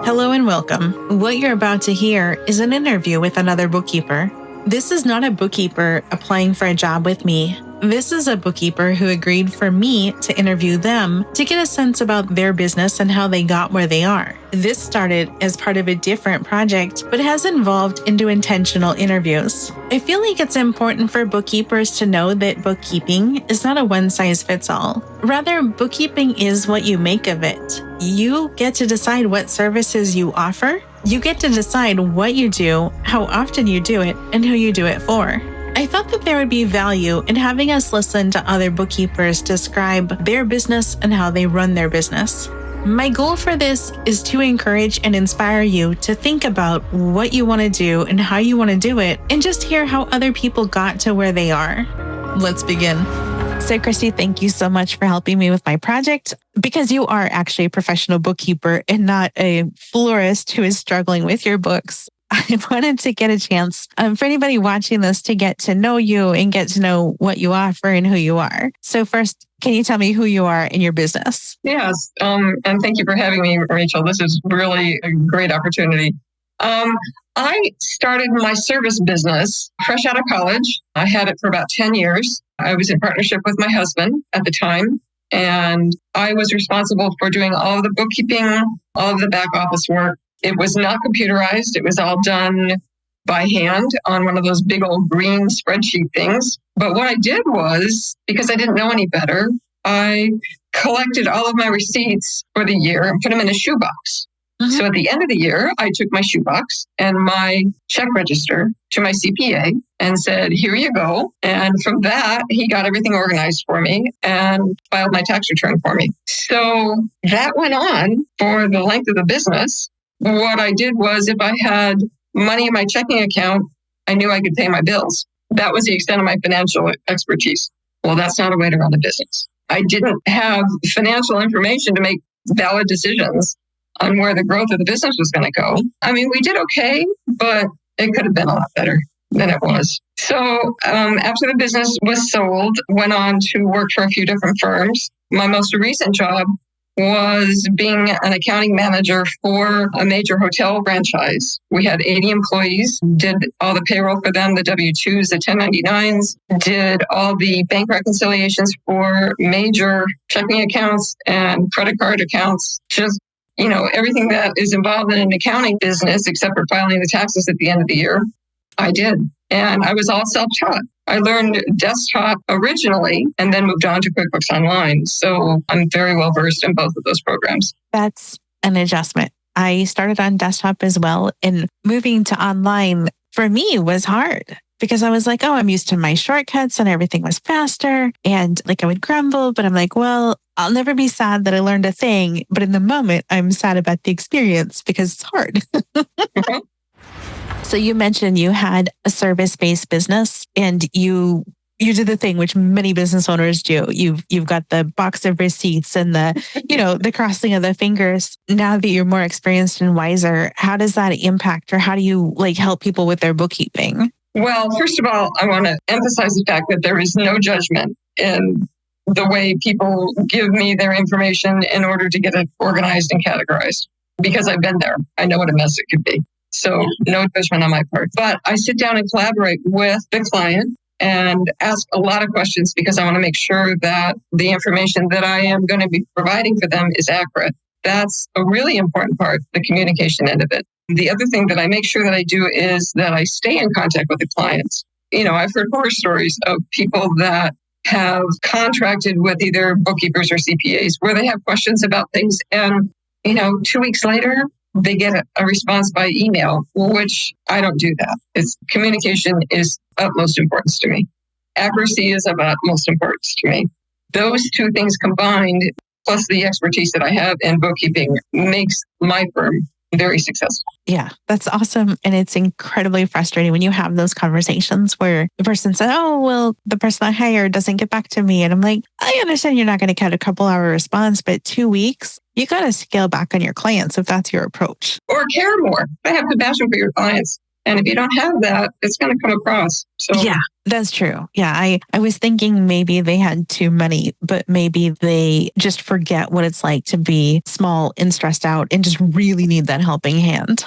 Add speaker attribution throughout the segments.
Speaker 1: Hello and welcome. What you're about to hear is an interview with another bookkeeper. This is not a bookkeeper applying for a job with me. This is a bookkeeper who agreed for me to interview them to get a sense about their business and how they got where they are. This started as part of a different project, but has evolved into intentional interviews. I feel like it's important for bookkeepers to know that bookkeeping is not a one-size-fits-all. Rather, bookkeeping is what you make of it. You get to decide what services you offer. You get to decide what you do, how often you do it, and who you do it for. I thought that there would be value in having us listen to other bookkeepers describe their business and how they run their business. My goal for this is to encourage and inspire you to think about what you want to do and how you want to do it, and just hear how other people got to where they are. Let's begin. So Christy, thank you so much for helping me with my project, because you are actually a professional bookkeeper and not a florist who is struggling with your books. I wanted to get a chance for anybody watching this to get to know you and get to know what you offer and who you are. So first, can you tell me who you are in your business?
Speaker 2: Yes, and thank you for having me, Rachel. This is really a great opportunity. I started my service business fresh out of college. I had it for about 10 years. I was in partnership with my husband at the time, and I was responsible for doing all of the bookkeeping, all of the back office work. It was not computerized. It was all done by hand on one of those big old green spreadsheet things. But what I did was, because I didn't know any better, I collected all of my receipts for the year and put them in a shoebox. Mm-hmm. So at the end of the year, I took my shoebox and my check register to my CPA and said, here you go. And from that, he got everything organized for me and filed my tax return for me. So that went on for the length of the business. What I did was, if I had money in my checking account, I knew I could pay my bills. That was the extent of my financial expertise. Well, that's not a way to run a business. I didn't have financial information to make valid decisions on where the growth of the business was going to go. I mean, we did okay, but it could have been a lot better than it was. So after the business was sold, went on to work for a few different firms. My most recent job was being an accounting manager for a major hotel franchise. We had 80 employees, did all the payroll for them, the W-2s, the 1099s, did all the bank reconciliations for major checking accounts and credit card accounts. Just, everything that is involved in an accounting business, except for filing the taxes at the end of the year, I did. And I was all self-taught. I learned desktop originally and then moved on to QuickBooks Online. So I'm very well versed in both of those programs.
Speaker 1: That's an adjustment. I started on desktop as well, and moving to online for me was hard because I was like, I'm used to my shortcuts and everything was faster. And I would grumble, but I'm like, well, I'll never be sad that I learned a thing. But in the moment, I'm sad about the experience because it's hard. Mm-hmm. So you mentioned you had a service-based business and you did the thing which many business owners do. You've got the box of receipts and the crossing of the fingers. Now that you're more experienced and wiser, how does that impact, or how do you help people with their bookkeeping?
Speaker 2: Well, first of all, I want to emphasize the fact that there is no judgment in the way people give me their information in order to get it organized and categorized, because I've been there. I know what a mess it could be. So no judgment on my part. But I sit down and collaborate with the client and ask a lot of questions because I want to make sure that the information that I am going to be providing for them is accurate. That's a really important part, the communication end of it. The other thing that I make sure that I do is that I stay in contact with the clients. I've heard horror stories of people that have contracted with either bookkeepers or CPAs where they have questions about things and, 2 weeks later, they get a response by email, which I don't do that. Communication is utmost importance to me. Accuracy is of utmost importance to me. Those two things combined, plus the expertise that I have in bookkeeping, makes my firm very successful.
Speaker 1: Yeah, that's awesome. And it's incredibly frustrating when you have those conversations where the person says, the person I hired doesn't get back to me. And I'm like, I understand you're not going to get a couple-hour response, but 2 weeks, you got to scale back on your clients if that's your approach.
Speaker 2: Or care more. I have compassion for your clients. And if you don't have that, it's going to come across. So
Speaker 1: Yeah, that's true. Yeah, I was thinking maybe they had too many, but maybe they just forget what it's like to be small and stressed out and just really need that helping hand.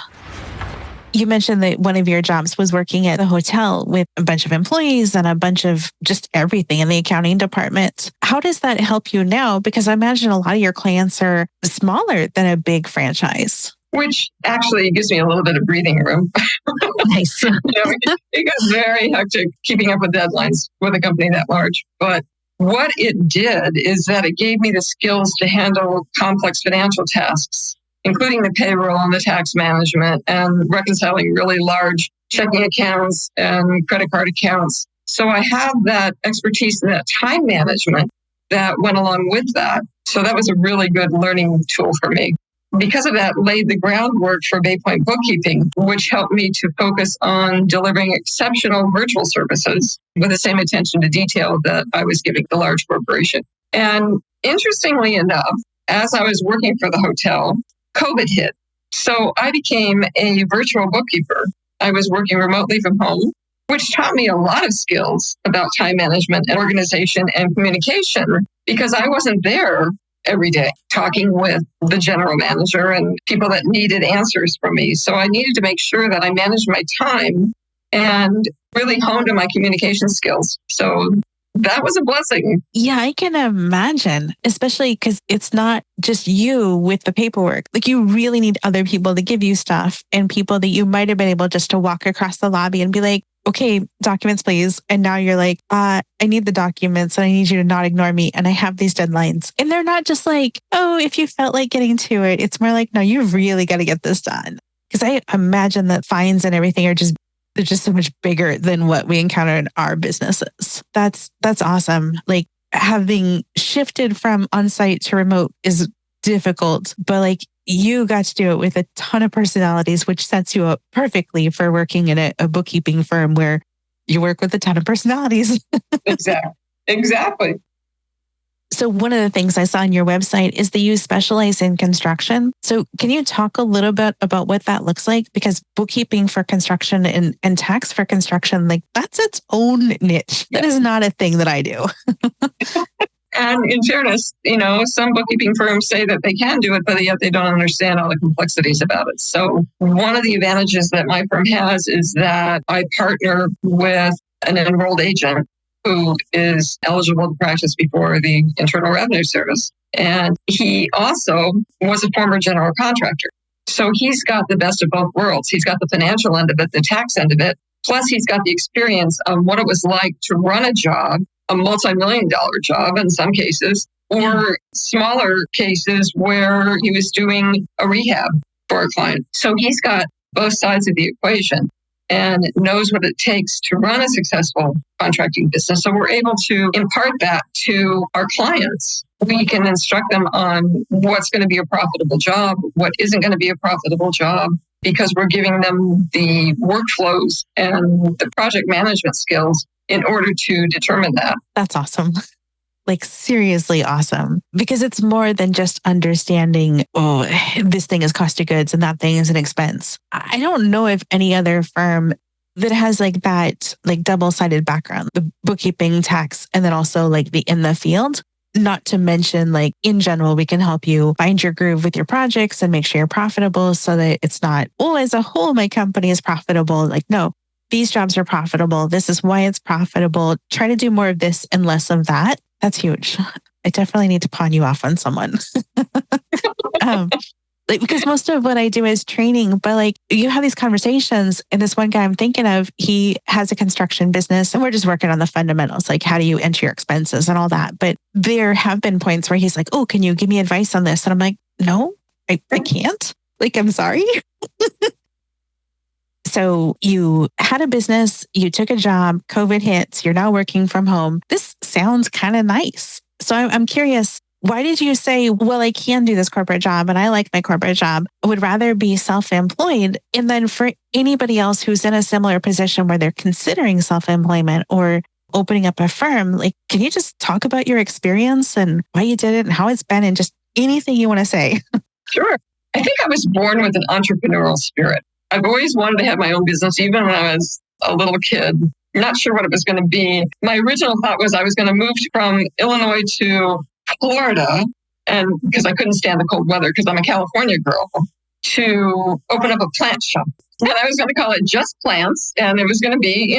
Speaker 1: You mentioned that one of your jobs was working at a hotel with a bunch of employees and a bunch of just everything in the accounting department. How does that help you now? Because I imagine a lot of your clients are smaller than a big franchise.
Speaker 2: which actually gives me a little bit of breathing room.
Speaker 1: Nice.
Speaker 2: It got very hectic keeping up with deadlines with a company that large. But what it did is that it gave me the skills to handle complex financial tasks, including the payroll and the tax management and reconciling really large checking accounts and credit card accounts. So I have that expertise in that time management that went along with that. So that was a really good learning tool for me. Because of that, laid the groundwork for Baypoint Bookkeeping, which helped me to focus on delivering exceptional virtual services with the same attention to detail that I was giving the large corporation. And interestingly enough, as I was working for the hotel, COVID hit. So I became a virtual bookkeeper. I was working remotely from home, which taught me a lot of skills about time management and organization and communication because I wasn't there every day talking with the general manager and people that needed answers from me. So I needed to make sure that I managed my time and really honed on my communication skills. So that was a blessing.
Speaker 1: Yeah, I can imagine, especially because it's not just you with the paperwork. Like you really need other people to give you stuff and people that you might have been able just to walk across the lobby and be like, okay, documents, please. And now you're like, I need the documents and I need you to not ignore me. And I have these deadlines. And they're not just like, oh, if you felt like getting to it. It's more like, no, you really got to get this done. Because I imagine that fines and everything are just, they're just so much bigger than what we encounter in our businesses. That's awesome. Like having shifted from on-site to remote is difficult, but like you got to do it with a ton of personalities, which sets you up perfectly for working in a bookkeeping firm where you work with a ton of personalities.
Speaker 2: Exactly.
Speaker 1: So one of the things I saw on your website is that you specialize in construction. So can you talk a little bit about what that looks like? Because bookkeeping for construction and tax for construction, like that's its own niche. That is not a thing that I do.
Speaker 2: And in fairness, some bookkeeping firms say that they can do it, but yet they don't understand all the complexities about it. So one of the advantages that my firm has is that I partner with an enrolled agent who is eligible to practice before the Internal Revenue Service. And he also was a former general contractor. So he's got the best of both worlds. He's got the financial end of it, the tax end of it. Plus, he's got the experience of what it was like to run a job, a multi-million-dollar job in some cases, or smaller cases where he was doing a rehab for a client. So he's got both sides of the equation and knows what it takes to run a successful contracting business. So we're able to impart that to our clients. We can instruct them on what's going to be a profitable job, what isn't going to be a profitable job, because we're giving them the workflows and the project management skills in order to determine that.
Speaker 1: That's awesome. Like seriously awesome. Because it's more than just understanding, oh, this thing is cost of goods and that thing is an expense. I don't know if any other firm that has like that like double-sided background, the bookkeeping, tax, and then also like the in the field. Not to mention like in general, we can help you find your groove with your projects and make sure you're profitable so that it's not, oh, as a whole, my company is profitable. Like, no, these jobs are profitable. This is why it's profitable. Try to do more of this and less of that. That's huge. I definitely need to pawn you off on someone. Because most of what I do is training, but like you have these conversations and this one guy I'm thinking of, he has a construction business and we're just working on the fundamentals, like how do you enter your expenses and all that. But there have been points where he's like, oh, can you give me advice on this? And I'm like, no, I can't. Like, I'm sorry. So you had a business, you took a job, COVID hits, you're now working from home. This sounds kind of nice. So I'm curious, why did you say, well, I can do this corporate job and I like my corporate job. I would rather be self-employed. And then for anybody else who's in a similar position where they're considering self-employment or opening up a firm, like, can you just talk about your experience and why you did it and how it's been and just anything you want to say?
Speaker 2: Sure. I think I was born with an entrepreneurial spirit. I've always wanted to have my own business, even when I was a little kid. Not sure what it was going to be. My original thought was I was going to move from Illinois to Florida, and because I couldn't stand the cold weather because I'm a California girl, to open up a plant shop. And I was going to call it Just Plants. And it was going to be,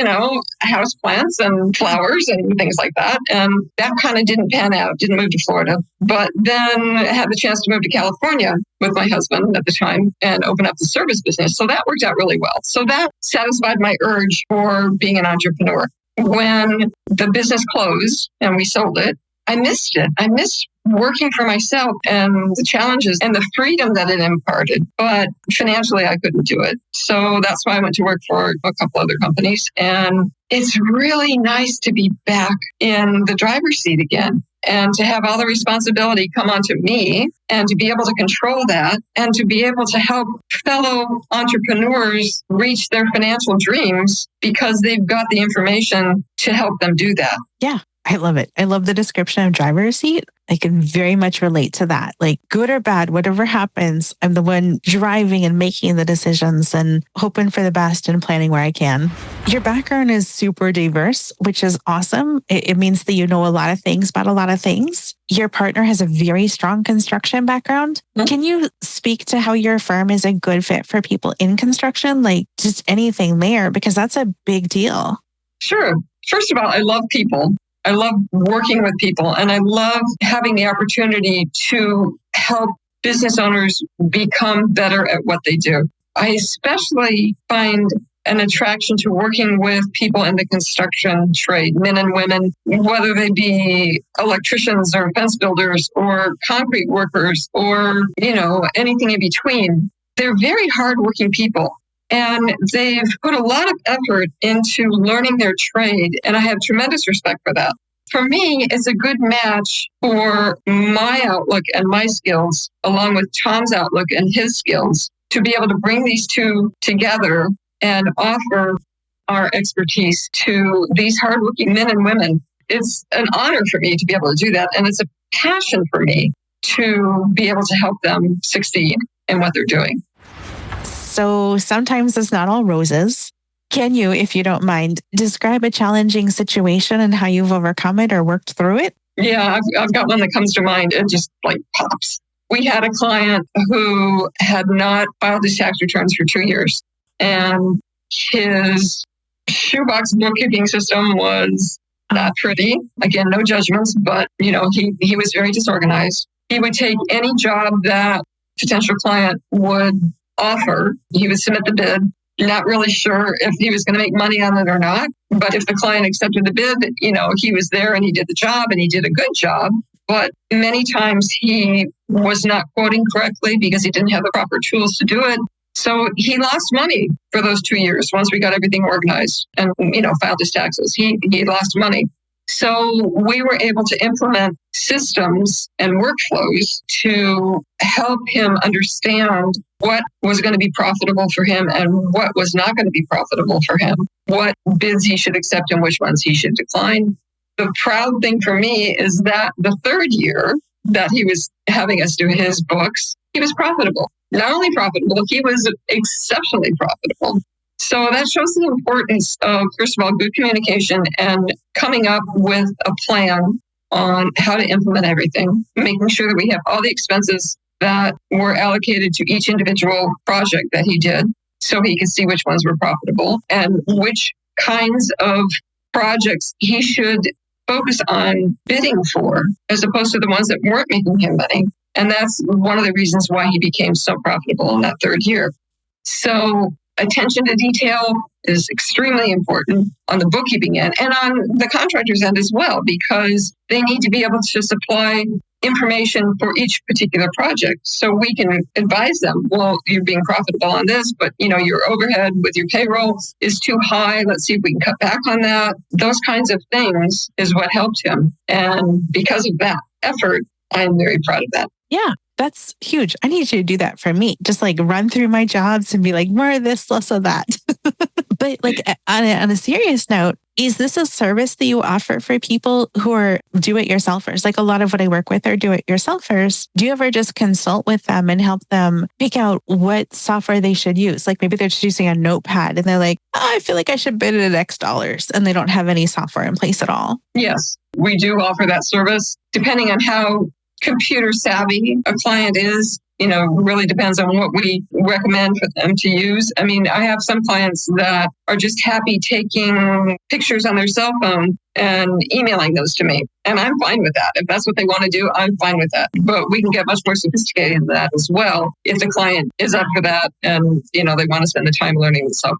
Speaker 2: house plants and flowers and things like that. And that kind of didn't pan out, didn't move to Florida. But then I had the chance to move to California with my husband at the time and open up the service business. So that worked out really well. So that satisfied my urge for being an entrepreneur. When the business closed and we sold it, I missed it. I missed working for myself and the challenges and the freedom that it imparted. But financially, I couldn't do it. So that's why I went to work for a couple other companies. And it's really nice to be back in the driver's seat again and to have all the responsibility come onto me and to be able to control that and to be able to help fellow entrepreneurs reach their financial dreams because they've got the information to help them do that.
Speaker 1: Yeah. I love it. I love the description of driver's seat. I can very much relate to that. Like good or bad, whatever happens, I'm the one driving and making the decisions and hoping for the best and planning where I can. Your background is super diverse, which is awesome. It means that you know a lot of things about a lot of things. Your partner has a very strong construction background. Mm-hmm. Can you speak to how your firm is a good fit for people in construction? Like just anything there, because that's a big deal.
Speaker 2: Sure. First of all, I love people. I love working with people, and I love having the opportunity to help business owners become better at what they do. I especially find an attraction to working with people in the construction trade, men and women, whether they be electricians or fence builders or concrete workers or, anything in between. They're very hardworking people. And they've put a lot of effort into learning their trade, and I have tremendous respect for that. For me, it's a good match for my outlook and my skills, along with Tom's outlook and his skills, to be able to bring these two together and offer our expertise to these hardworking men and women. It's an honor for me to be able to do that, and it's a passion for me to be able to help them succeed in what they're doing.
Speaker 1: So sometimes it's not all roses. Can you, if you don't mind, describe a challenging situation and how you've overcome it or worked through it?
Speaker 2: Yeah, I've got one that comes to mind. It just pops. We had a client who had not filed his tax returns for 2 years, and his shoebox bookkeeping system was not pretty. Again, no judgments, but he was very disorganized. He would take any job that potential client would offer. He would submit the bid, not really sure if he was going to make money on it or not. But if the client accepted the bid, he was there and he did the job and he did a good job. But many times he was not quoting correctly because he didn't have the proper tools to do it. So he lost money for those 2 years once we got everything organized and, filed his taxes. He lost money. So we were able to implement systems and workflows to help him understand what was going to be profitable for him and what was not going to be profitable for him, what bids he should accept and which ones he should decline. The proud thing for me is that the third year that he was having us do his books, he was profitable. Not only profitable, he was exceptionally profitable. So that shows the importance of, first of all, good communication and coming up with a plan on how to implement everything, making sure that we have all the expenses that were allocated to each individual project that he did so he could see which ones were profitable and which kinds of projects he should focus on bidding for as opposed to the ones that weren't making him money. And that's one of the reasons why he became so profitable in that third year. So attention to detail is extremely important on the bookkeeping end and on the contractor's end as well, because they need to be able to supply information for each particular project. So we can advise them, well, you're being profitable on this, but your overhead with your payroll is too high. Let's see if we can cut back on that. Those kinds of things is what helped him. And because of that effort, I'm very proud of that.
Speaker 1: Yeah. That's huge. I need you to do that for me. Just run through my jobs and be like, more of this, less of that. But like on a serious note, is this a service that you offer for people who are do-it-yourselfers? Like a lot of what I work with are do-it-yourselfers. Do you ever just consult with them and help them pick out what software they should use? Like maybe they're just using a notepad and they're like, oh, I feel like I should bid it at X dollars, and they don't have any software in place at all.
Speaker 2: Yes, we do offer that service. Depending on how computer savvy a client is, really depends on what we recommend for them to use. I mean, I have some clients that are just happy taking pictures on their cell phone and emailing those to me. And I'm fine with that. If that's what they want to do, I'm fine with that. But we can get much more sophisticated than that as well if the client is up for that and, they want to spend the time learning the stuff.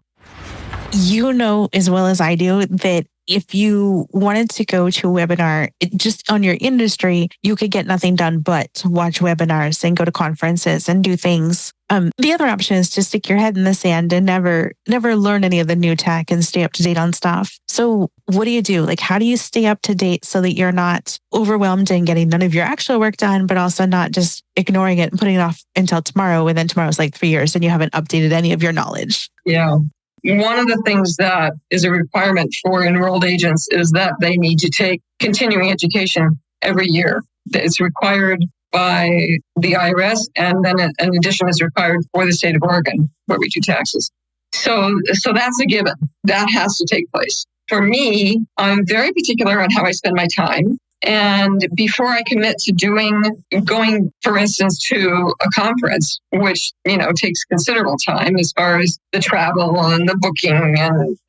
Speaker 1: You know as well as I do that if you wanted to go to a webinar, just on your industry, you could get nothing done but watch webinars and go to conferences and do things. The other option is to stick your head in the sand and never learn any of the new tech and stay up to date on stuff. So what do you do? Like, how do you stay up to date so that you're not overwhelmed and getting none of your actual work done, but also not just ignoring it and putting it off until tomorrow, and then tomorrow's like 3 years and you haven't updated any of your knowledge?
Speaker 2: Yeah. One of the things that is a requirement for enrolled agents is that they need to take continuing education every year. It's required by the IRS, and then in addition is required for the state of Oregon, where we do taxes. So that's a given. That has to take place. For me, I'm very particular on how I spend my time. And before I commit to going, for instance, to a conference, which, takes considerable time as far as the travel and the booking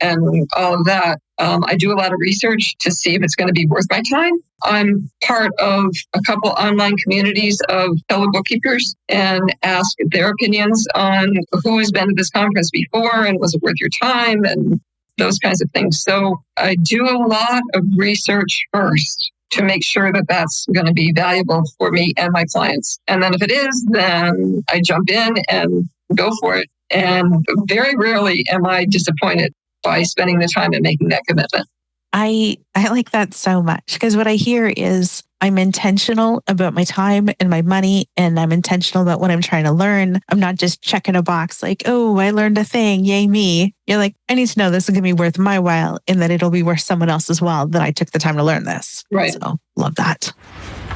Speaker 2: and all of that, I do a lot of research to see if it's going to be worth my time. I'm part of a couple online communities of fellow bookkeepers and ask their opinions on who has been to this conference before and was it worth your time and those kinds of things. So I do a lot of research first to make sure that that's going to be valuable for me and my clients. And then if it is, then I jump in and go for it. And very rarely am I disappointed by spending the time and making that commitment.
Speaker 1: I like that so much, because what I hear is I'm intentional about my time and my money, and I'm intentional about what I'm trying to learn. I'm not just checking a box like, oh, I learned a thing, yay me. You're like, I need to know this is going to be worth my while and that it'll be worth someone else as well, that I took the time to learn this.
Speaker 2: Right.
Speaker 1: So love that.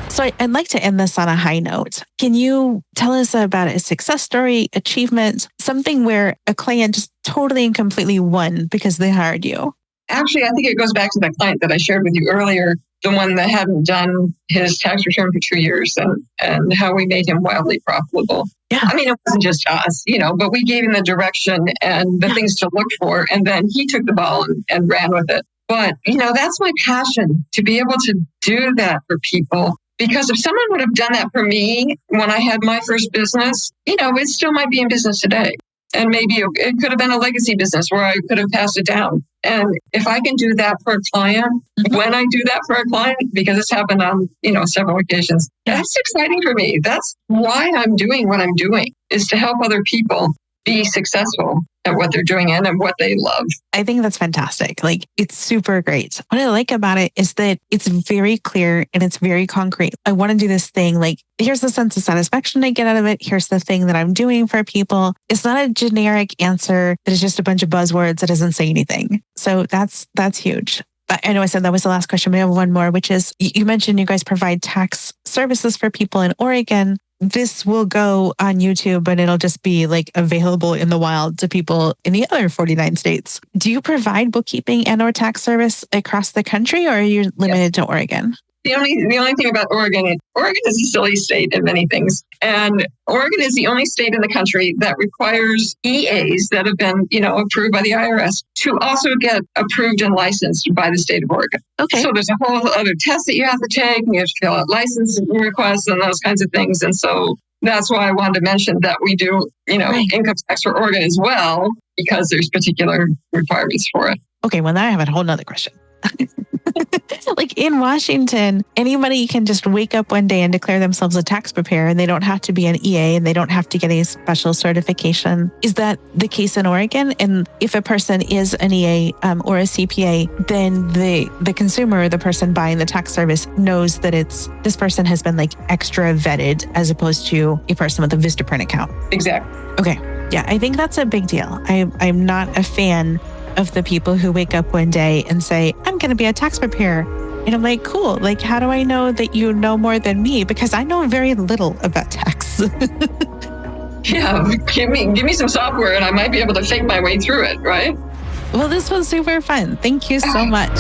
Speaker 1: So I'd like to end this on a high note. Can you tell us about a success story, achievement, something where a client just totally and completely won because they hired you?
Speaker 2: Actually, I think it goes back to that client that I shared with you earlier, the one that hadn't done his tax return for 2 years and how we made him wildly profitable.
Speaker 1: Yeah.
Speaker 2: I mean, it wasn't just us, but we gave him the direction and the things to look for. And then he took the ball and ran with it. But, that's my passion, to be able to do that for people. Because if someone would have done that for me when I had my first business, it still might be in business today. And maybe it could have been a legacy business where I could have passed it down. And if I can do that for a client, when I do that for a client, because it's happened on, several occasions, that's exciting for me. That's why I'm doing what I'm doing, is to help other people be successful at what they're doing and at what they love.
Speaker 1: I think that's fantastic. Like, it's super great. What I like about it is that it's very clear and it's very concrete. I want to do this thing. Like, here's the sense of satisfaction I get out of it. Here's the thing that I'm doing for people. It's not a generic answer that is just a bunch of buzzwords that doesn't say anything. So that's huge. I know I said that was the last question, but I have one more, which is, you mentioned you guys provide tax services for people in Oregon. This will go on YouTube, but it'll just be like available in the wild to people in the other 49 states. Do you provide bookkeeping and or tax service across the country, or are you limited to Oregon?
Speaker 2: The only thing about Oregon is a silly state in many things. And Oregon is the only state in the country that requires EAs that have been, approved by the IRS to also get approved and licensed by the state of Oregon. Okay. So there's a whole other test that you have to take, and you have to fill out license requests and those kinds of things. And so that's why I wanted to mention that we do, income tax for Oregon as well, because there's particular requirements for it.
Speaker 1: Okay, well, now I have a whole nother question. Like in Washington, anybody can just wake up one day and declare themselves a tax preparer, and they don't have to be an EA and they don't have to get a special certification. Is that the case in Oregon? And if a person is an EA or a CPA, then the consumer or the person buying the tax service knows that this person has been like extra vetted as opposed to a person with a Vistaprint account.
Speaker 2: Exactly.
Speaker 1: Okay. Yeah, I think that's a big deal. I'm not a fan of the people who wake up one day and say, I'm going to be a tax preparer. And I'm like, cool. Like, how do I know that you know more than me? Because I know very little about tax.
Speaker 2: Yeah, give me some software and I might be able to fake my way through it, right?
Speaker 1: Well, this was super fun. Thank you so much.